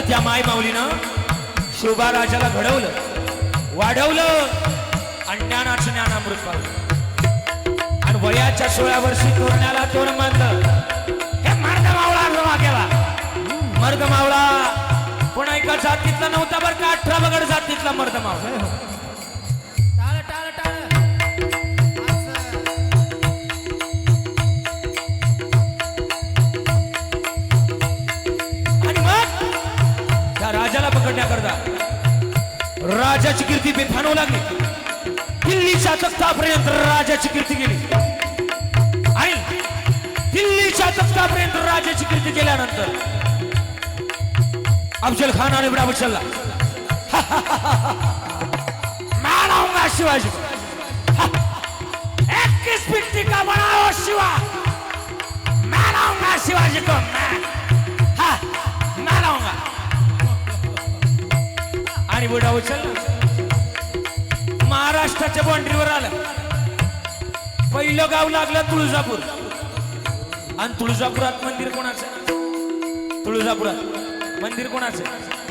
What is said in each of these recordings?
त्या माय माऊलीनं शोभा राजाला घडवलं, वाढवलं आणि ज्ञानाचं ज्ञानामृत पावलं आणि वयाच्या 16 वर्षी तोरण्याला तोरण बांधलं. हे मर्द मावळा जमा केला. मर्द मावळा पण एका जातीतला नव्हता बरं का, 18 बगड जातीतला मर्द मावळा. टाळ टाळ टाळ आणि मग त्या राजाला पकडण्याकरता राजाची कीर्ती बेफानवू लागली. दिल्लीच्या तख्तापर्यंत राजाची कीर्ती गेली आणि दिल्लीच्या तख्तापर्यंत राजाची कीर्ती केल्यानंतर अफजल खान आणि बराबर चलला. मैं लाऊंगा शिवाजी को, 21 पिट्टी का बनाओ शिवा, मैं लाऊंगा शिवाजी को, मैं लाऊंगा. आणि बुडा उचलला. महाराष्ट्राच्या बाउंड्रीवर आलं. पहिलं गाव लागलं तुळजापूर. आणि तुळजापुरात मंदिर कोणाचं? तुळजापुरात मंदिर कोणाचं?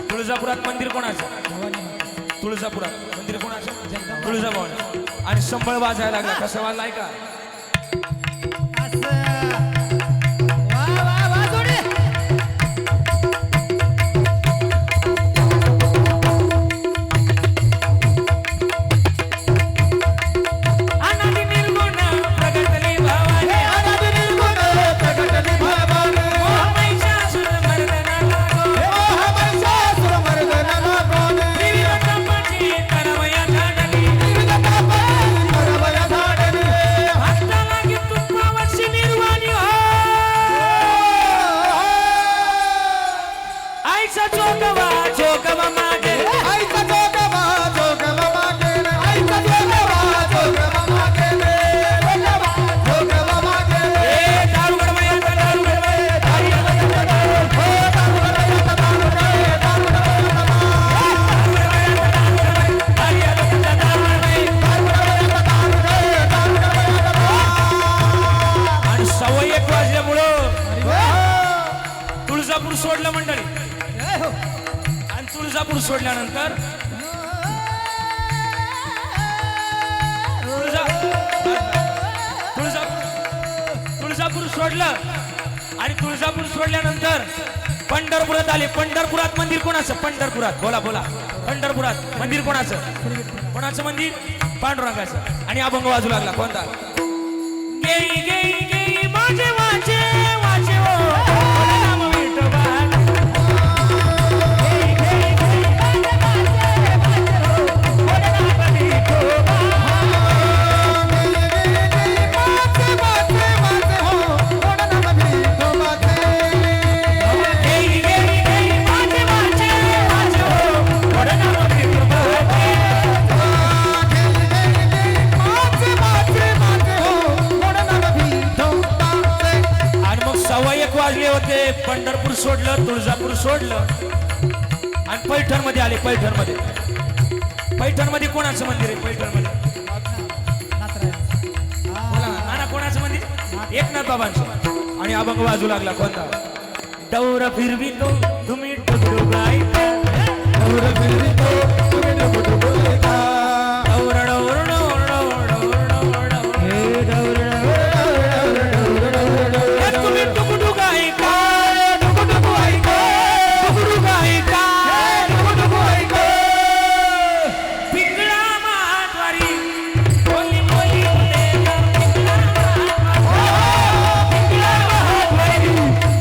तुळजापुरात मंदिर कोणाचं? तुळजापुरात मंदिर कोणाचं? तुळजाभवानी. आणि संबळ वाजायला लागला. कसं वाजलाय का? वा वा वा जोडे. अनादि निर्गुण प्रगटली भावाने, अनादि निर्गुण प्रगटली भावाने, मोह महिषासुर मर्दना लागो, मोह महिषासुर मर्दना लागो, विविध तपची करवया झाडली, विविध तपची करवया झाडली, भक्ता लागी तुपावरची निर्वाणी हो. आईचा जोगवा मागे, आईचा जोगवा जोगवा मागे, आईचा जोगवा जोगवा मागे, जोगवा मागे. ए दारुगड वयाचा दारुगड वय, दारुगड वयाचा हो, दारुगड वयाचा दारुगड वय, दारुगड वयाचा दारुगड वय, दारुगड वयाचा दारुगड वय. आणि 1:15 वाजल्यामुळं तुळजापूर सोडलं मंडळी. आणि तुळजापूर सोडल्यानंतर तुळजापूर सोडलं. आणि तुळजापूर सोडल्यानंतर पंढरपुरात आले. पंढरपुरात मंदिर कोणाचं? पंढरपुरात बोला बोला. पंढरपुरात मंदिर कोणाचं? कोणाचं मंदिर? पांडुरंगाचं. आणि अभंग वाजू लागला. कोणता? गेई गेई गेई माझे वाचे वाचे ओ नाम विठोबा. गेई गेई गेई माझे वाचे वाचे ओ नाम विठोबा. गेई गेई गेई माझे वाचे वाचे ओ नाम विठोबा. आणि मग 1:15 वाजले होते. पंढरपूर सोडलं, तुळजापूर सोडलं आणि पैठण मध्ये आले. पैठण मध्ये कोणाचं मंदिर आहे? पैठण मध्ये बोला ना. नाना कोणाचं मंदिर? एकनाथ बाबांचं. आणि अभंग वाजू लागला. कोणता? दौर फिरवितो तुम्ही टुकटुकायता, दौर फिरवितो तुम्ही टुकटुकायता, दौर डौर डौर डौर डौर डौर. हे दौर हे तुम्ही टुकटुकायता, टुकटुकू ऐका, टुकटुकायता. टुकटुकू ऐका. पिंगळा महाद्वारी बोली बोली बोलेगा, पिंगळा महाद्वारी, पिंगळा महाद्वारी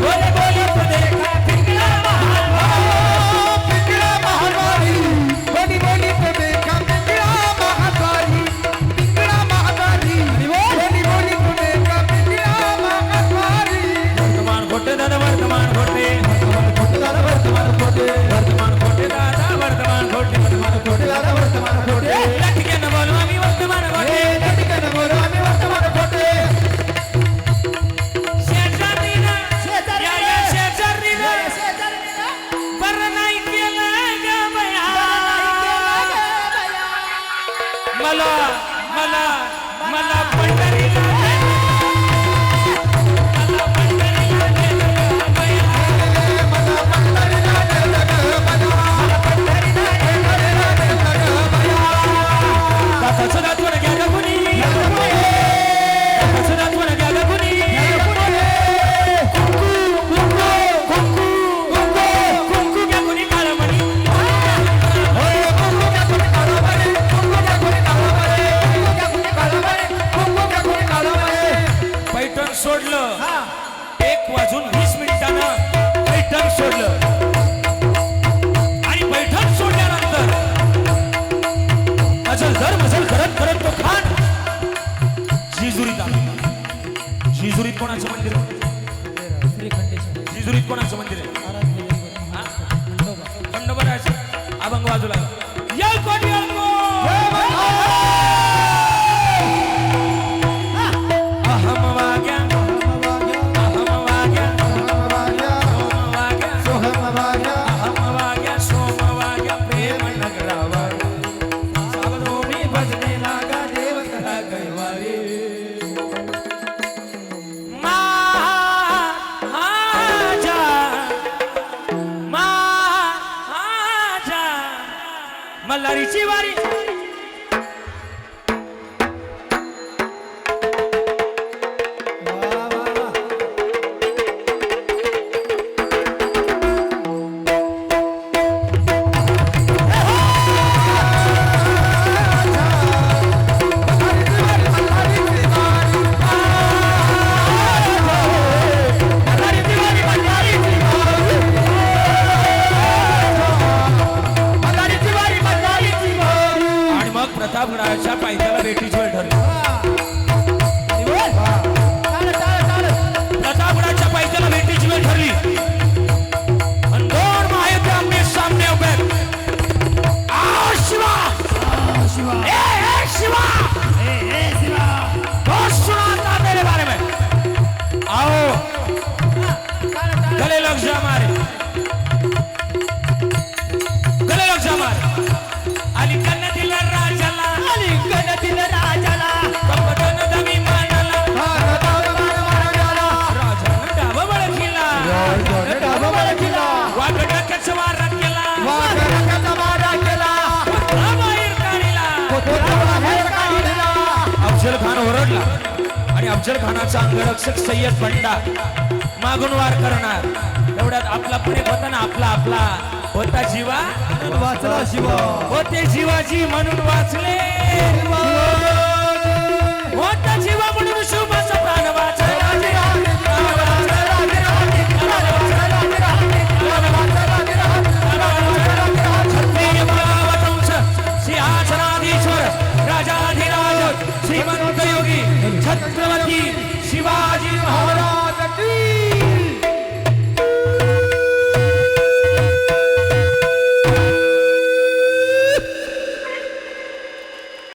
बोली बोली बोलेगा, पिंगळा महाद्वारी. पिंगळा महाद्वारी, बोली बोली पुणेका, पिंगळा महाद्वारी, पिंगळा महाद्वारी, बोली बोली पुणेका, पिंगळा महाद्वारी. वर्तमान खोटे दादा वर्तमान खोटे, खोटे दादा वर्तमान खोटे, वर्तमान खोटे दादा वर्तमान खोटे, वर्तमान खोटे दादा वर्तमान खोटे. लटक्यानं बोलू आम्ही वर्तमान खोटे. हे लटकन बोलू आम्ही वर्तमान खोटे. शेजारीनं, या या शेजारीनं बरं नाही केलं ग बया. मला मला मला पंढरीला मला पंढरीला नेलं ग बया. मला पंढरीला नेलं ग मजल मजल करत करत तो खान जिजुरीत आला. जिजुरीत कोणाचं मंदिर आहे? जिजुरीत कोणाचं मंदिर आहे? हा? खंडोबा राहायचं. अभंग बाजूला येळकोट येळकोट. अहम वाग्या अहम वाग्या सोम वाग्या अहम वाग्या सोम वाग्या प्रेम नगरावर सावधोमी भजने लागा देव करा कैवारी. मल्हारीची वारी. प्रतापगडाच्या पायथ्याला भेटीची वेळ ठरली. प्रतापगडाच्या पायथ्याला भेटीची वेळ ठरली. आणि दोन महायुद्ध आमने सामने उभे. आओ शिवा ए शिवा बहुत सुना था मेरे बारे में. आओ गले लग जा हमारे, गले लग जा हमारे. अली कन्या दिल राजाला, अली कन्या दिल राजाला, कपटन दमी मानाला, राजानं डाब बळकिला, वागडक्याचा वारा केला, बाहेर काढिला. अफजल खान ओरडला आणि अफजल खानाचा अंगरक्षक सय्यद बंडा मागून वार करणार. एवढ्यात आपला पुणे होता ना, आपला आपला होता जीवा वाचला शिवा, होते जीवाजी म्हणून वाचले, होता जीवा म्हणून शुभाचा प्राण वाचला. क्षत्रिय महावंश सिंहासनाधीश्वर राजाधिराज श्रीमंत योगी छत्रपती शिवाजी महाराज की